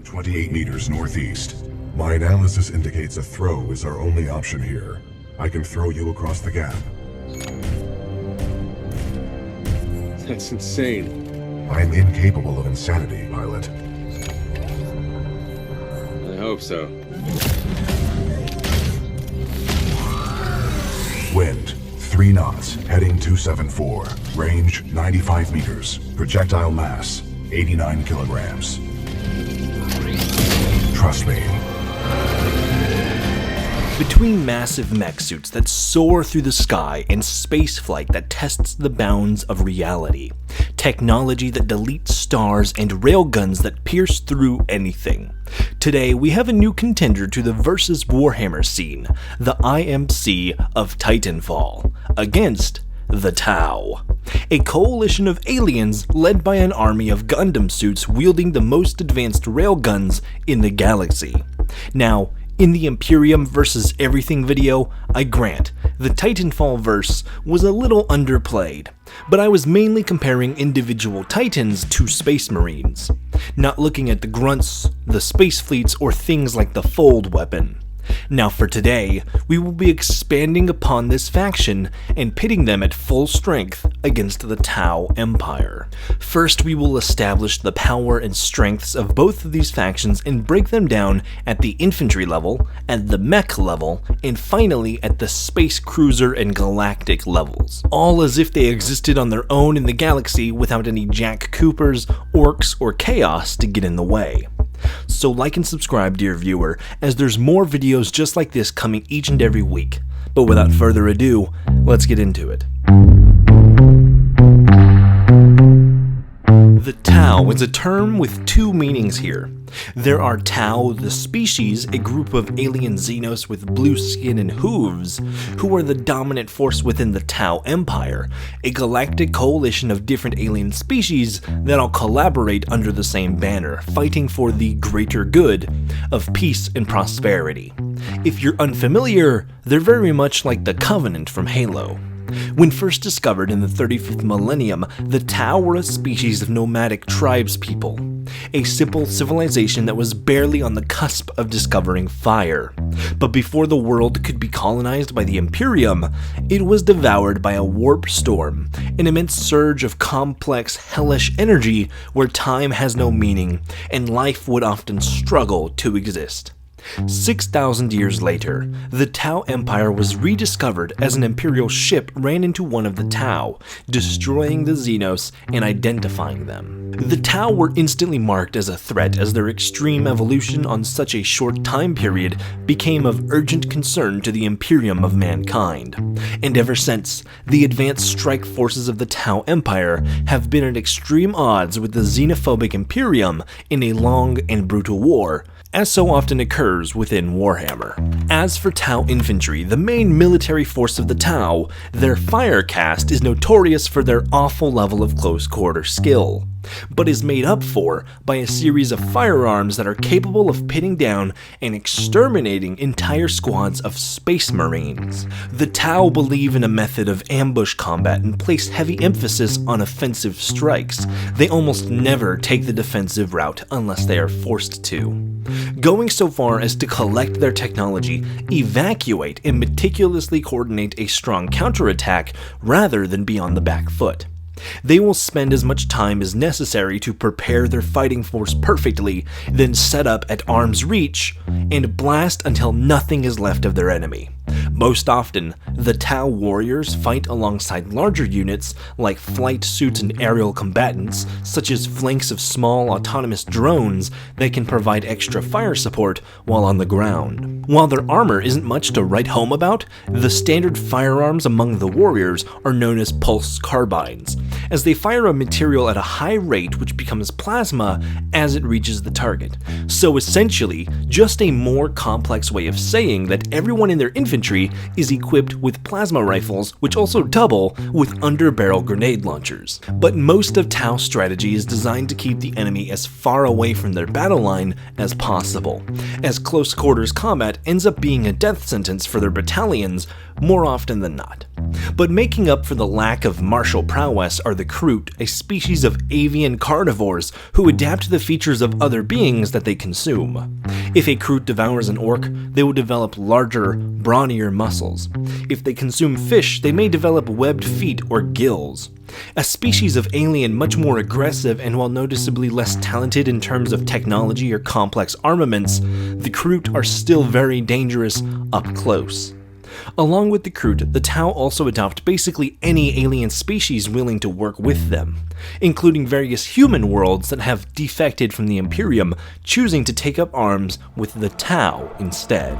28 meters northeast. My analysis indicates a throw is our only option here. I can throw you across the gap. That's insane. I'm incapable of insanity, pilot. I hope so. Wind, 3 knots, heading 274. Range, 95 meters. Projectile mass, 89 kilograms. Trust me. Between massive mech suits that soar through the sky and spaceflight that tests the bounds of reality, technology that deletes stars and railguns that pierce through anything, today we have a new contender to the versus Warhammer scene, the IMC of Titanfall, against the Tau, a coalition of aliens led by an army of Gundam suits wielding the most advanced railguns in the galaxy. Now, in the Imperium versus everything video, I grant, the Titanfall verse was a little underplayed, but I was mainly comparing individual Titans to Space Marines, not looking at the grunts, the space fleets, or things like the fold weapon. Now for today, we will be expanding upon this faction and pitting them at full strength against the Tau Empire. First, we will establish the power and strengths of both of these factions and break them down at the infantry level, at the mech level, and finally at the space cruiser and galactic levels. All as if they existed on their own in the galaxy without any Jack Coopers, orcs, or chaos to get in the way. So like and subscribe, dear viewer, as there's more videos just like this coming each and every week. But without further ado, let's get into it. The Tau is a term with two meanings here. There are Tau, the species, a group of alien Xenos with blue skin and hooves, who are the dominant force within the Tau Empire, a galactic coalition of different alien species that all collaborate under the same banner, fighting for the greater good of peace and prosperity. If you're unfamiliar, they're very much like the Covenant from Halo. When first discovered in the 35th millennium, the Tau were a species of nomadic tribespeople, a simple civilization that was barely on the cusp of discovering fire. But before the world could be colonized by the Imperium, it was devoured by a warp storm, an immense surge of complex, hellish energy where time has no meaning, and life would often struggle to exist. 6,000 years later, the Tau Empire was rediscovered as an Imperial ship ran into one of the Tau, destroying the Xenos and identifying them. The Tau were instantly marked as a threat as their extreme evolution on such a short time period became of urgent concern to the Imperium of mankind. And ever since, the advanced strike forces of the Tau Empire have been at extreme odds with the xenophobic Imperium in a long and brutal war, as so often occurs within Warhammer. As for Tau infantry, the main military force of the Tau, their fire cast is notorious for their awful level of close-quarter skill, but is made up for by a series of firearms that are capable of pitting down and exterminating entire squads of Space Marines. The Tau believe in a method of ambush combat and place heavy emphasis on offensive strikes. They almost never take the defensive route unless they are forced to, going so far as to collect their technology, evacuate, and meticulously coordinate a strong counterattack rather than be on the back foot. They will spend as much time as necessary to prepare their fighting force perfectly, then set up at arm's reach and blast until nothing is left of their enemy. Most often, the Tau warriors fight alongside larger units like flight suits and aerial combatants, such as flanks of small autonomous drones that can provide extra fire support while on the ground. While their armor isn't much to write home about, the standard firearms among the warriors are known as pulse carbines, as they fire a material at a high rate which becomes plasma as it reaches the target. So essentially, just a more complex way of saying that everyone in their infantry is equipped with plasma rifles, which also double with underbarrel grenade launchers. But most of Tau's strategy is designed to keep the enemy as far away from their battle line as possible, as close quarters combat ends up being a death sentence for their battalions more often than not. But making up for the lack of martial prowess are the Kroot, a species of avian carnivores who adapt to the features of other beings that they consume. If a Kroot devours an orc, they will develop larger, brawnier muscles. If they consume fish, they may develop webbed feet or gills. A species of alien much more aggressive and while noticeably less talented in terms of technology or complex armaments, the Kroot are still very dangerous up close. Along with the Kroot, the Tau also adopt basically any alien species willing to work with them, including various human worlds that have defected from the Imperium, choosing to take up arms with the Tau instead.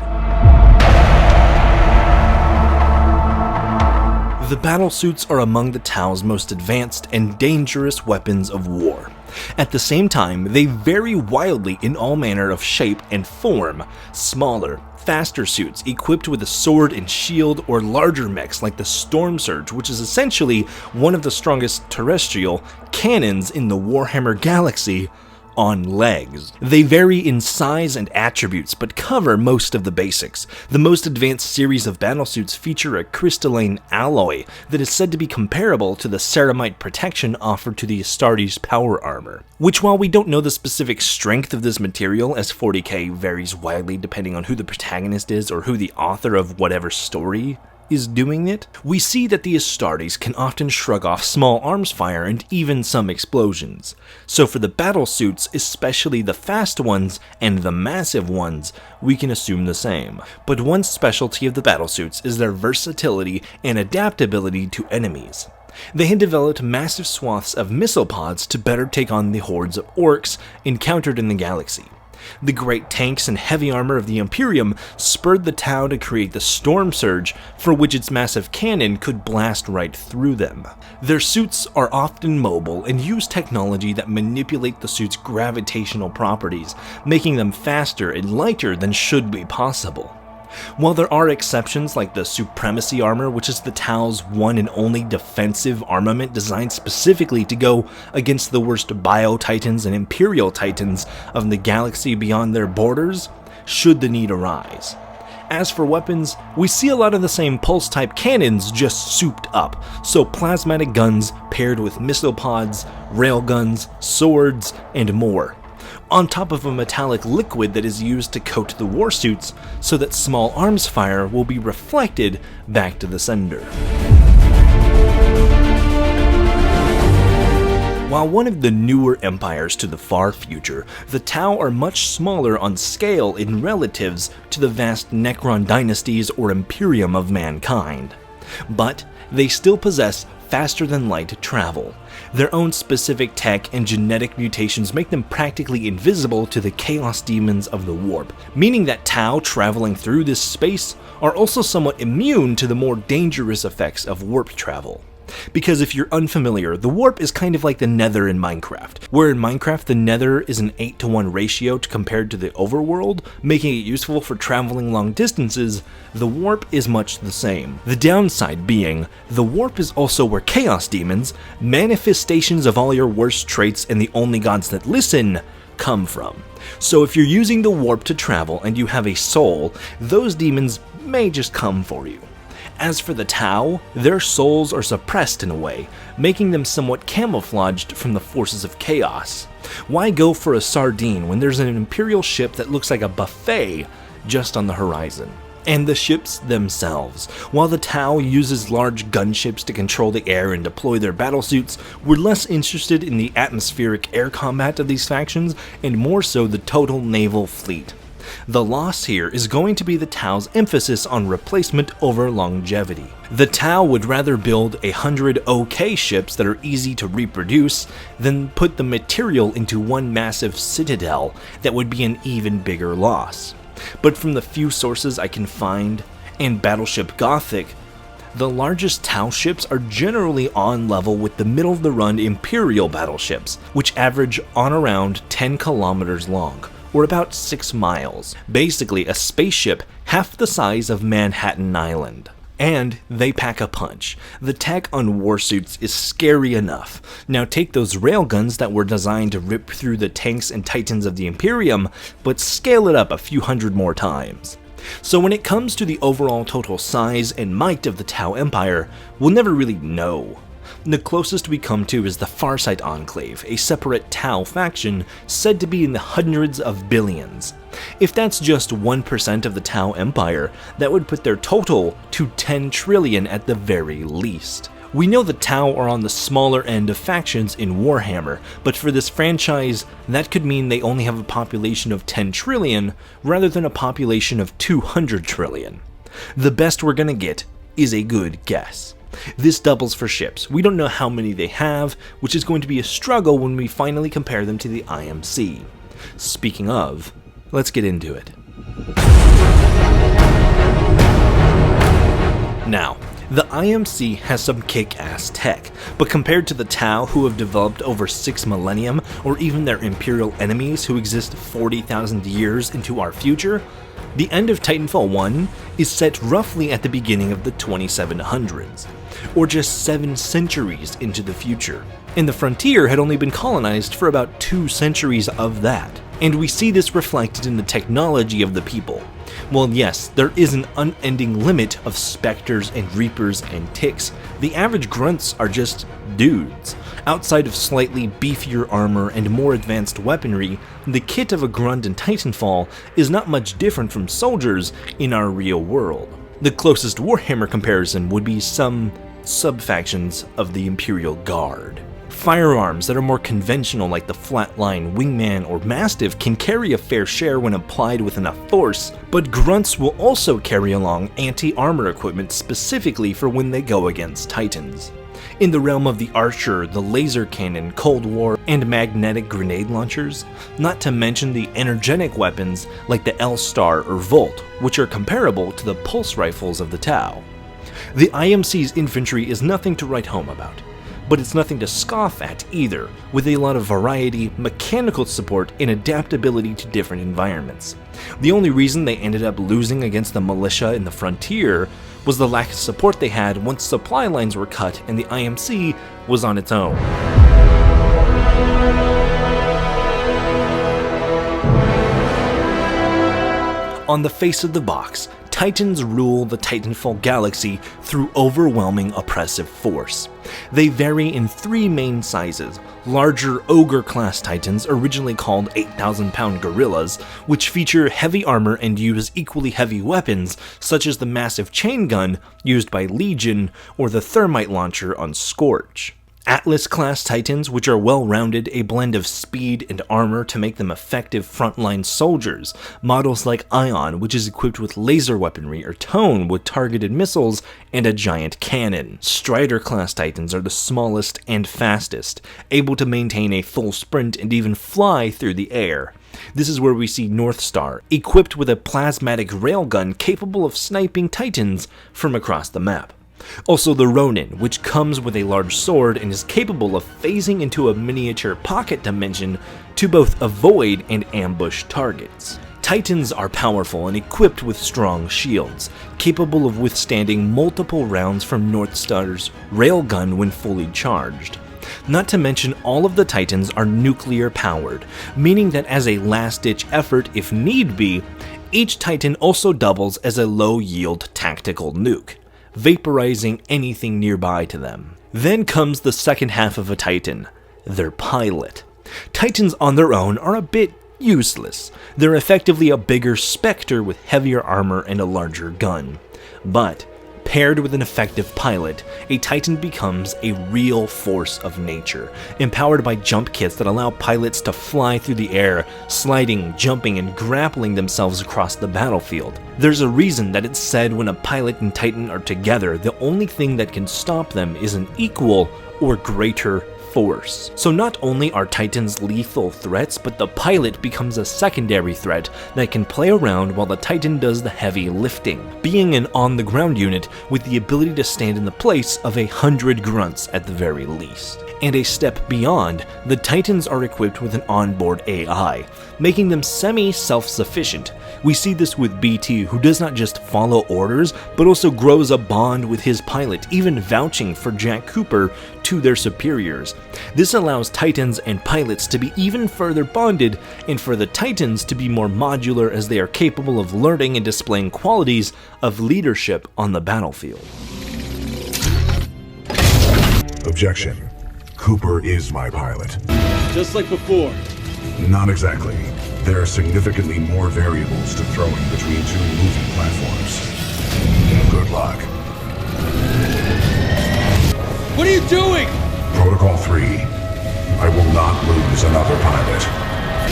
The battlesuits are among the Tau's most advanced and dangerous weapons of war. At the same time, they vary wildly in all manner of shape and form. Smaller, faster suits equipped with a sword and shield, or larger mechs like the Storm Surge, which is essentially one of the strongest terrestrial cannons in the Warhammer galaxy, on legs. They vary in size and attributes, but cover most of the basics. The most advanced series of battlesuits feature a crystalline alloy that is said to be comparable to the ceramite protection offered to the Astartes power armor, which, while we don't know the specific strength of this material, as 40k varies widely depending on who the protagonist is or who the author of whatever story is doing it, we see that the Astartes can often shrug off small arms fire and even some explosions. So for the battle suits, especially the fast ones and the massive ones, we can assume the same. But one specialty of the battle suits is their versatility and adaptability to enemies. They had developed massive swaths of missile pods to better take on the hordes of orcs encountered in the galaxy. The great tanks and heavy armor of the Imperium spurred the Tau to create the Storm Surge, for which its massive cannon could blast right through them. Their suits are often mobile and use technology that manipulate the suit's gravitational properties, making them faster and lighter than should be possible. While there are exceptions like the Supremacy armor, which is the Tau's one and only defensive armament designed specifically to go against the worst Bio-Titans and Imperial Titans of the galaxy beyond their borders, should the need arise. As for weapons, we see a lot of the same pulse-type cannons just souped up, so plasmatic guns paired with missile pods, railguns, swords, and more, on top of a metallic liquid that is used to coat the warsuits so that small arms fire will be reflected back to the sender. While one of the newer empires to the far future, the Tau are much smaller on scale in relatives to the vast Necron dynasties or Imperium of mankind. But they still possess faster-than-light travel. Their own specific tech and genetic mutations make them practically invisible to the chaos demons of the warp, meaning that Tau traveling through this space are also somewhat immune to the more dangerous effects of warp travel. Because if you're unfamiliar, the warp is kind of like the nether in Minecraft, where in Minecraft the nether is an 8-to-1 ratio compared to the overworld, making it useful for traveling long distances. The warp is much the same. The downside being, the warp is also where chaos demons, manifestations of all your worst traits and the only gods that listen, come from. So if you're using the warp to travel and you have a soul, those demons may just come for you. As for the Tau, their souls are suppressed in a way, making them somewhat camouflaged from the forces of chaos. Why go for a sardine when there's an Imperial ship that looks like a buffet just on the horizon? And the ships themselves. While the Tau uses large gunships to control the air and deploy their battlesuits, we're less interested in the atmospheric air combat of these factions, and more so the total naval fleet. The loss here is going to be the Tau's emphasis on replacement over longevity. The Tau would rather build 100 OK ships that are easy to reproduce than put the material into one massive citadel that would be an even bigger loss. But from the few sources I can find, and Battleship Gothic, the largest Tau ships are generally on level with the middle-of-the-run Imperial battleships, which average on around 10 kilometers long, or about 6 miles. Basically a spaceship half the size of Manhattan Island. And they pack a punch. The tech on warsuits is scary enough. Now take those railguns that were designed to rip through the tanks and titans of the Imperium, but scale it up a few hundred more times. So when it comes to the overall total size and might of the Tau Empire, we'll never really know. The closest we come to is the Farsight Enclave, a separate Tau faction said to be in the hundreds of billions. If that's just 1% of the Tau Empire, that would put their total to 10 trillion at the very least. We know the Tau are on the smaller end of factions in Warhammer, but for this franchise, that could mean they only have a population of 10 trillion rather than a population of 200 trillion. The best we're gonna get is a good guess. This doubles for ships. We don't know how many they have, which is going to be a struggle when we finally compare them to the IMC. Speaking of, let's get into it. Now, the IMC has some kick-ass tech, but compared to the Tau, who have developed over 6 millennium, or even their Imperial enemies who exist 40,000 years into our future, the end of Titanfall 1 is set roughly at the beginning of the 2700s, or just 7 centuries into the future. And the frontier had only been colonized for about 2 centuries of that. And we see this reflected in the technology of the people. Well, yes, there is an unending limit of specters and reapers and ticks. The average grunts are just dudes. Outside of slightly beefier armor and more advanced weaponry, the kit of a grunt in Titanfall is not much different from soldiers in our real world. The closest Warhammer comparison would be some sub-factions of the Imperial Guard. Firearms that are more conventional like the flatline, wingman, or mastiff can carry a fair share when applied with enough force, but grunts will also carry along anti-armor equipment specifically for when they go against titans. In the realm of the archer, the laser cannon, Cold War, and magnetic grenade launchers, not to mention the energetic weapons like the L-Star or Volt, which are comparable to the pulse rifles of the Tau. The IMC's infantry is nothing to write home about, but it's nothing to scoff at either, with a lot of variety, mechanical support, and adaptability to different environments. The only reason they ended up losing against the militia in the frontier was the lack of support they had once supply lines were cut and the IMC was on its own. On the face of the box, Titans rule the Titanfall galaxy through overwhelming oppressive force. They vary in 3 main sizes: larger Ogre-class Titans, originally called 8,000-pound gorillas, which feature heavy armor and use equally heavy weapons, such as the massive chain gun used by Legion or the thermite launcher on Scorch. Atlas-class Titans, which are well-rounded, a blend of speed and armor to make them effective frontline soldiers. Models like Ion, which is equipped with laser weaponry, or Tone, with targeted missiles and a giant cannon. Strider-class Titans are the smallest and fastest, able to maintain a full sprint and even fly through the air. This is where we see Northstar, equipped with a plasmatic railgun capable of sniping Titans from across the map. Also the Ronin, which comes with a large sword and is capable of phasing into a miniature pocket dimension to both avoid and ambush targets. Titans are powerful and equipped with strong shields, capable of withstanding multiple rounds from Northstar's railgun when fully charged. Not to mention, all of the Titans are nuclear powered, meaning that as a last-ditch effort if need be, each Titan also doubles as a low-yield tactical nuke, vaporizing anything nearby to them. Then comes the second half of a Titan, their pilot. Titans on their own are a bit useless. They're effectively a bigger Spectre with heavier armor and a larger gun. But paired with an effective pilot, a Titan becomes a real force of nature, empowered by jump kits that allow pilots to fly through the air, sliding, jumping, and grappling themselves across the battlefield. There's a reason that it's said when a pilot and Titan are together, the only thing that can stop them is an equal or greater force. So not only are Titans lethal threats, but the pilot becomes a secondary threat that can play around while the Titan does the heavy lifting, being an on-the-ground unit with the ability to stand in the place of 100 grunts at the very least. And a step beyond, the Titans are equipped with an onboard AI, making them semi-self-sufficient, We see this with BT, who does not just follow orders, but also grows a bond with his pilot, even vouching for Jack Cooper to their superiors. This allows Titans and pilots to be even further bonded, and for the Titans to be more modular as they are capable of learning and displaying qualities of leadership on the battlefield. Objection. Cooper is my pilot. Just like before. Not exactly. There are significantly more variables to throw in between two moving platforms. Good luck. What are you doing? Protocol 3. I will not lose another pilot.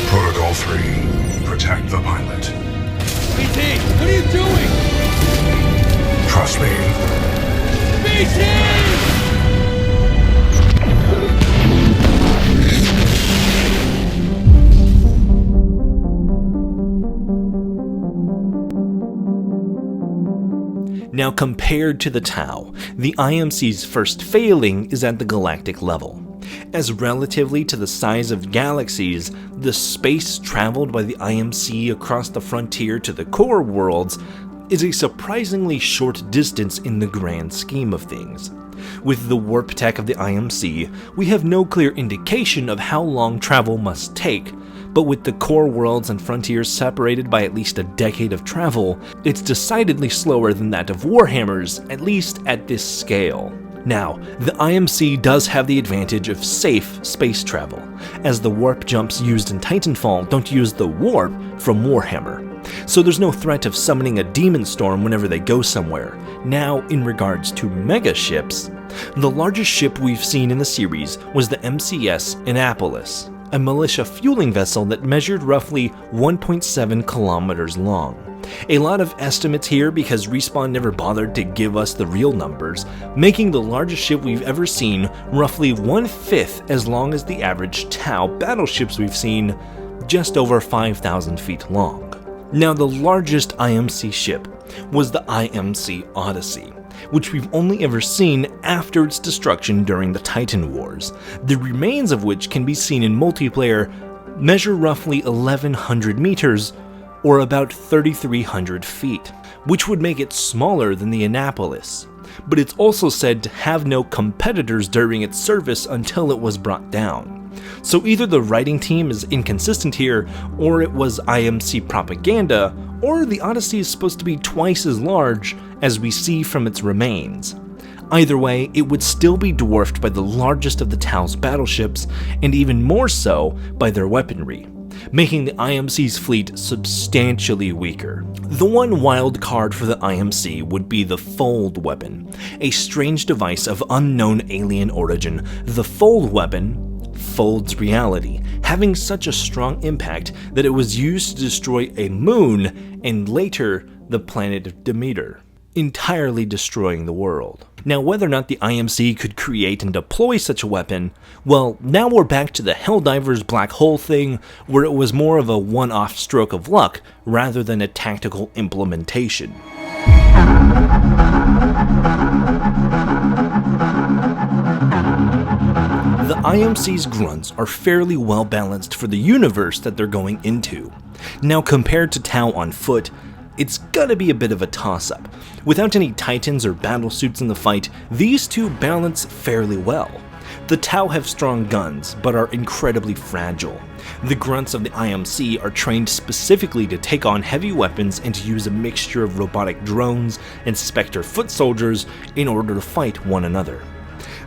Protocol 3. Protect the pilot. BT, what are you doing? Trust me. BT! Now, compared to the Tau, the IMC's first failing is at the galactic level. As relatively to the size of galaxies, the space traveled by the IMC across the frontier to the core worlds is a surprisingly short distance in the grand scheme of things. With the warp tech of the IMC, we have no clear indication of how long travel must take, but with the core worlds and frontiers separated by at least a decade of travel, it's decidedly slower than that of Warhammer's, at least at this scale. Now, the IMC does have the advantage of safe space travel, as the warp jumps used in Titanfall don't use the warp from Warhammer. So there's no threat of summoning a demon storm whenever they go somewhere. Now, in regards to mega ships, the largest ship we've seen in the series was the MCS Annapolis, a militia fueling vessel that measured roughly 1.7 kilometers long. A lot of estimates here because Respawn never bothered to give us the real numbers, making the largest ship we've ever seen roughly 1/5 as long as the average Tau battleships we've seen, just over 5,000 feet long. Now, the largest IMC ship was the IMC Odyssey, which we've only ever seen after its destruction during the Titan Wars, the remains of which can be seen in multiplayer, measure roughly 1,100 meters, or about 3,300 feet, which would make it smaller than the Annapolis. But it's also said to have no competitors during its service until it was brought down. So either the writing team is inconsistent here, or it was IMC propaganda, or the Odyssey is supposed to be twice as large as we see from its remains. Either way, it would still be dwarfed by the largest of the Tau's battleships, and even more so by their weaponry, making the IMC's fleet substantially weaker. The one wild card for the IMC would be the Fold weapon, a strange device of unknown alien origin. The Fold weapon folds reality, having such a strong impact that it was used to destroy a moon and later the planet of Demeter, entirely destroying the world. Now, whether or not the IMC could create and deploy such a weapon, well, now we're back to the Helldivers black hole thing, where it was more of a one-off stroke of luck rather than a tactical implementation. The IMC's grunts are fairly well balanced for the universe that they're going into. Now, compared to Tau on foot, it's gonna be a bit of a toss-up. Without any Titans or battlesuits in the fight, these two balance fairly well. The Tau have strong guns, but are incredibly fragile. The grunts of the IMC are trained specifically to take on heavy weapons and to use a mixture of robotic drones and Spectre foot soldiers in order to fight one another.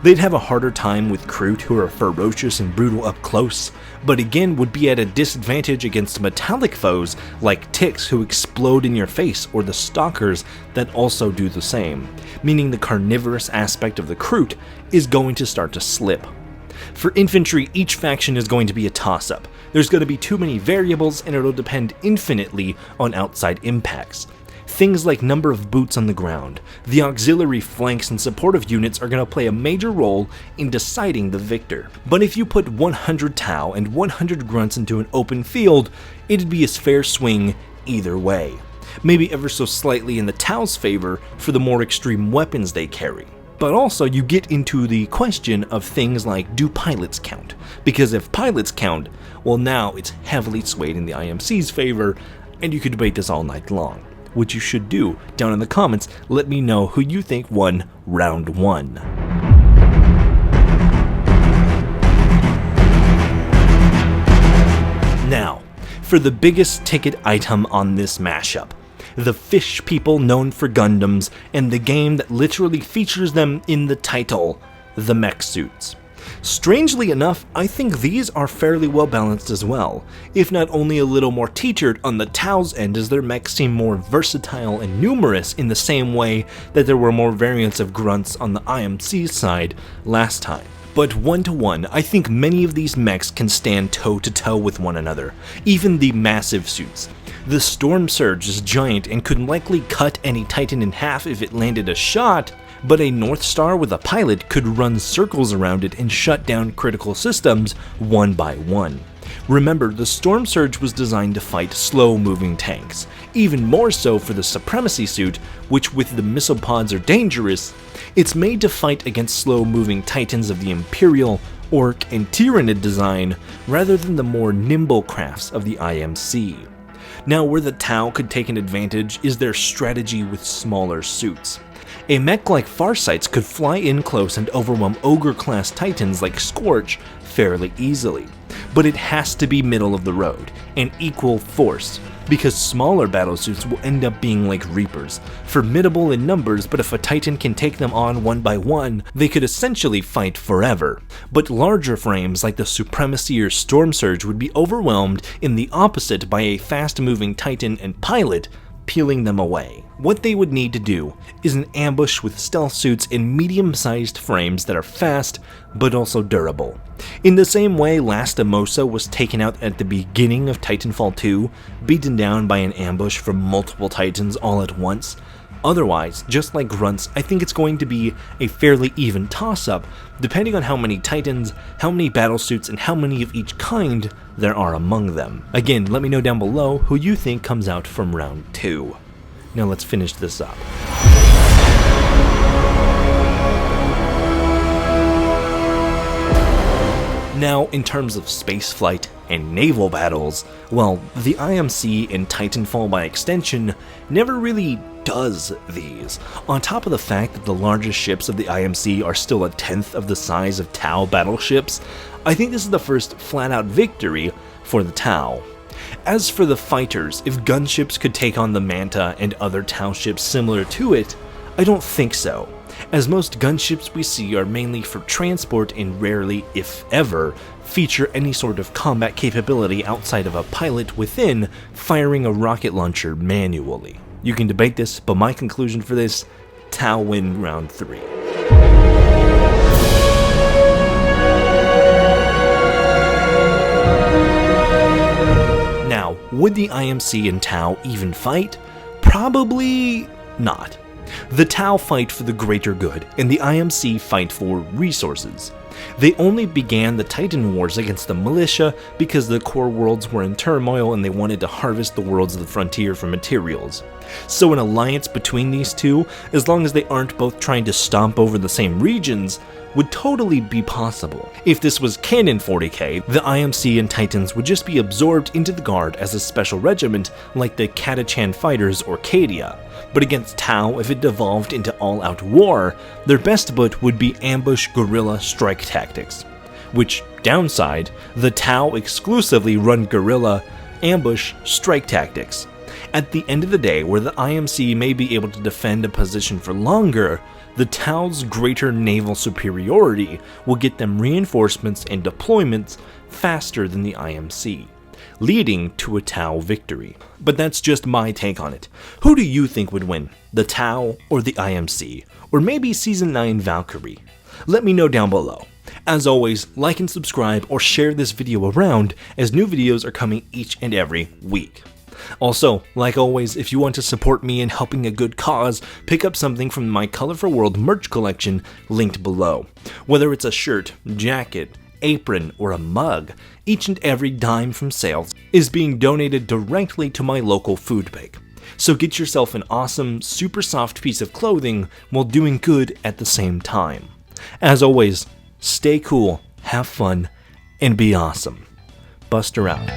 They'd have a harder time with Kroot, who are ferocious and brutal up close, but again would be at a disadvantage against metallic foes like Ticks, who explode in your face, or the Stalkers that also do the same, meaning the carnivorous aspect of the Kroot is going to start to slip. For infantry, each faction is going to be a toss-up. There's going to be too many variables, and it'll depend infinitely on outside impacts. Things like number of boots on the ground, the auxiliary flanks and supportive units are going to play a major role in deciding the victor. But if you put 100 Tau and 100 grunts into an open field, it'd be a fair swing either way. Maybe ever so slightly in the Tau's favor for the more extreme weapons they carry. But also you get into the question of things like, do pilots count? Because if pilots count, well, now it's heavily swayed in the IMC's favor, and you could debate this all night long. What you should do down in the comments, let me know who you think won round 1. Now, for the biggest ticket item on this mashup, the fish people known for Gundams, and the game that literally features them in the title, the mech suits. Strangely enough, I think these are fairly well balanced as well, if not only a little more teetered on the Tau's end, as their mechs seem more versatile and numerous in the same way that there were more variants of grunts on the IMC side last time. But 1-to-1, I think many of these mechs can stand toe-to-toe with one another, even the massive suits. The Storm Surge is giant and could likely cut any Titan in half if it landed a shot, but a North Star with a pilot could run circles around it and shut down critical systems one by one. Remember, the Storm Surge was designed to fight slow-moving tanks, even more so for the Supremacy suit, which with the missile pods are dangerous. It's made to fight against slow-moving Titans of the Imperial, Orc, and Tyranid design, rather than the more nimble crafts of the IMC. Now, where the Tau could take an advantage is their strategy with smaller suits. A mech like Farsight's could fly in close and overwhelm Ogre-class Titans like Scorch fairly easily, but it has to be middle of the road, and equal force, because smaller battlesuits will end up being like Reapers, formidable in numbers, but if a Titan can take them on one by one, they could essentially fight forever. But larger frames like the Supremacy or Storm Surge would be overwhelmed in the opposite by a fast-moving Titan and pilot, peeling them away. What they would need to do is an ambush with stealth suits in medium-sized frames that are fast, but also durable. In the same way Lastimosa was taken out at the beginning of Titanfall 2, beaten down by an ambush from multiple Titans all at once. Otherwise, just like Grunts, I think it's going to be a fairly even toss-up, depending on how many Titans, how many battlesuits, and how many of each kind there are among them. Again, let me know down below who you think comes out from round 2. Now let's finish this up. Now, in terms of spaceflight and naval battles, well, the IMC and Titanfall by extension never really does these. On top of the fact that the largest ships of the IMC are still a tenth of the size of Tau battleships, I think this is the first flat-out victory for the Tau. As for the fighters, if gunships could take on the Manta and other Tau ships similar to it, I don't think so, as most gunships we see are mainly for transport and rarely, if ever, feature any sort of combat capability outside of a pilot within firing a rocket launcher manually. You can debate this, but my conclusion for this, Tau win round 3. Now, would the IMC and Tau even fight? Probably not. The Tau fight for the greater good, and the IMC fight for resources. They only began the Titan Wars against the militia because the core worlds were in turmoil and they wanted to harvest the worlds of the frontier for materials. So an alliance between these two, as long as they aren't both trying to stomp over the same regions, would totally be possible. If this was canon 40k, the IMC and Titans would just be absorbed into the Guard as a special regiment like the Katachan Fighters or Cadia. But against Tau, if it devolved into all-out war, their best bet would be ambush guerrilla strike tactics. Which, downside, the Tau exclusively run guerrilla ambush strike tactics. At the end of the day, where the IMC may be able to defend a position for longer, the Tau's greater naval superiority will get them reinforcements and deployments faster than the IMC, leading to a Tau victory. But that's just my take on it. Who do you think would win, the Tau or the IMC? Or maybe Season 9 Valkyrie? Let me know down below. As always, like and subscribe or share this video around, as new videos are coming each and every week. Also, like always, if you want to support me in helping a good cause, pick up something from my Colorful World merch collection linked below. Whether it's a shirt, jacket, apron, or a mug, each and every dime from sales is being donated directly to my local food bank. So get yourself an awesome, super soft piece of clothing while doing good at the same time. As always, stay cool, have fun, and be awesome. Buster out.